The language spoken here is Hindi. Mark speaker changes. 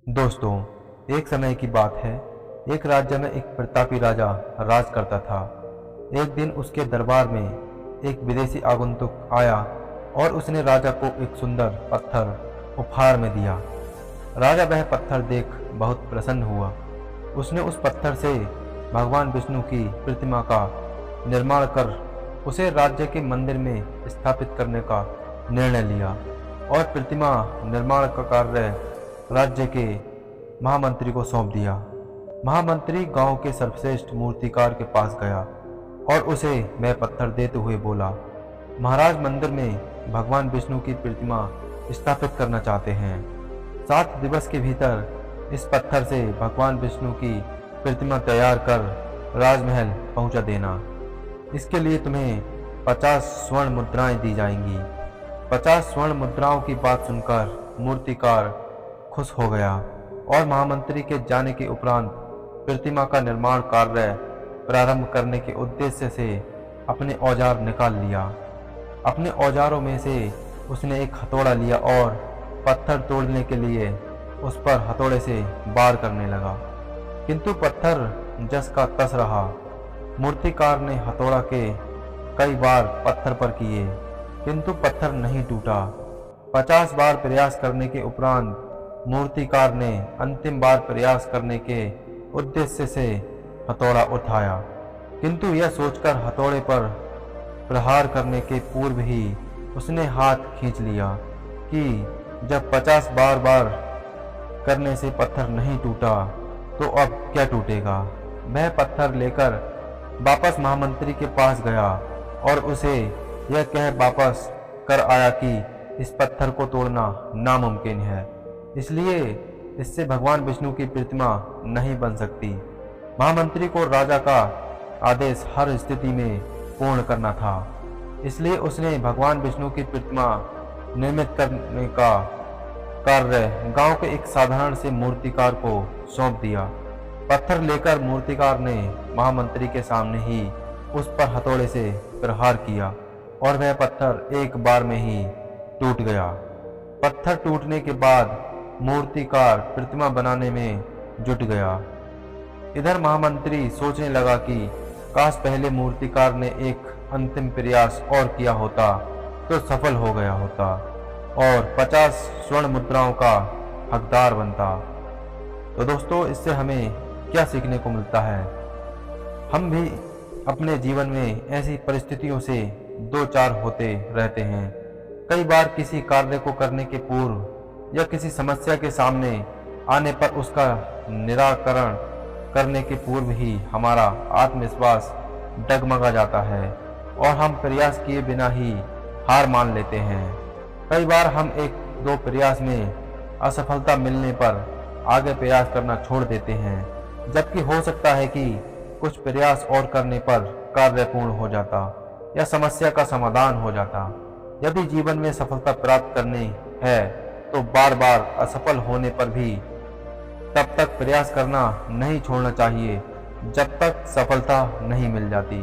Speaker 1: दोस्तों, एक समय की बात है। एक राज्य में एक प्रतापी राजा राज करता था। एक दिन उसके दरबार में एक विदेशी आगंतुक आया और उसने राजा को एक सुंदर पत्थर उपहार में दिया। राजा वह पत्थर देख बहुत प्रसन्न हुआ। उसने उस पत्थर से भगवान विष्णु की प्रतिमा का निर्माण कर उसे राज्य के मंदिर में स्थापित करने का निर्णय लिया और प्रतिमा निर्माण का कार्य राज्य के महामंत्री को सौंप दिया। महामंत्री गांव के सर्वश्रेष्ठ मूर्तिकार के पास गया और उसे वह पत्थर देते हुए बोला, महाराज, मंदिर में भगवान विष्णु की प्रतिमा स्थापित करना चाहते हैं। 7 दिवस के भीतर इस पत्थर से भगवान विष्णु की प्रतिमा तैयार कर राजमहल पहुंचा देना। इसके लिए तुम्हें 50 स्वर्ण मुद्राएं दी जाएंगी। 50 स्वर्ण मुद्राओं की बात सुनकर मूर्तिकार खुश हो गया और महामंत्री के जाने के उपरांत प्रतिमा का निर्माण कार्य प्रारंभ करने के उद्देश्य से अपने औजार निकाल लिया। अपने औजारों में से उसने एक हथौड़ा लिया और पत्थर तोड़ने के लिए उस पर हथौड़े से वार करने लगा, किंतु पत्थर जस का तस रहा। मूर्तिकार ने हथौड़ा के कई बार पत्थर पर किए, किंतु पत्थर नहीं टूटा। 50 बार प्रयास करने के उपरांत मूर्तिकार ने अंतिम बार प्रयास करने के उद्देश्य से हथौड़ा उठाया, किंतु यह सोचकर हथौड़े पर प्रहार करने के पूर्व ही उसने हाथ खींच लिया कि जब 50 बार करने से पत्थर नहीं टूटा तो अब क्या टूटेगा। वह पत्थर लेकर वापस महामंत्री के पास गया और उसे यह कह वापस कर आया कि इस पत्थर को तोड़ना नामुमकिन है, इसलिए इससे भगवान विष्णु की प्रतिमा नहीं बन सकती। महामंत्री को राजा का आदेश हर स्थिति में पूर्ण करना था, इसलिए उसने भगवान विष्णु की प्रतिमा निर्मित करने का कार्य गांव के एक साधारण से मूर्तिकार को सौंप दिया। पत्थर लेकर मूर्तिकार ने महामंत्री के सामने ही उस पर हथौड़े से प्रहार किया और वह पत्थर एक बार में ही टूट गया। पत्थर टूटने के बाद मूर्तिकार प्रतिमा बनाने में जुट गया। इधर महामंत्री सोचने लगा कि काश पहले मूर्तिकार ने एक अंतिम प्रयास और किया होता तो सफल हो गया होता और 50 स्वर्ण मुद्राओं का हकदार बनता। तो दोस्तों, इससे हमें क्या सीखने को मिलता है? हम भी अपने जीवन में ऐसी परिस्थितियों से दो चार होते रहते हैं। कई बार किसी कार्य को करने के पूर्व या किसी समस्या के सामने आने पर उसका निराकरण करने के पूर्व ही हमारा आत्मविश्वास डगमगा जाता है और हम प्रयास किए बिना ही हार मान लेते हैं। कई बार हम 1-2 प्रयास में असफलता मिलने पर आगे प्रयास करना छोड़ देते हैं, जबकि हो सकता है कि कुछ प्रयास और करने पर कार्य पूर्ण हो जाता या समस्या का समाधान हो जाता। यदि जीवन में सफलता प्राप्त करनी है तो बार बार असफल होने पर भी तब तक प्रयास करना नहीं छोड़ना चाहिए जब तक सफलता नहीं मिल जाती।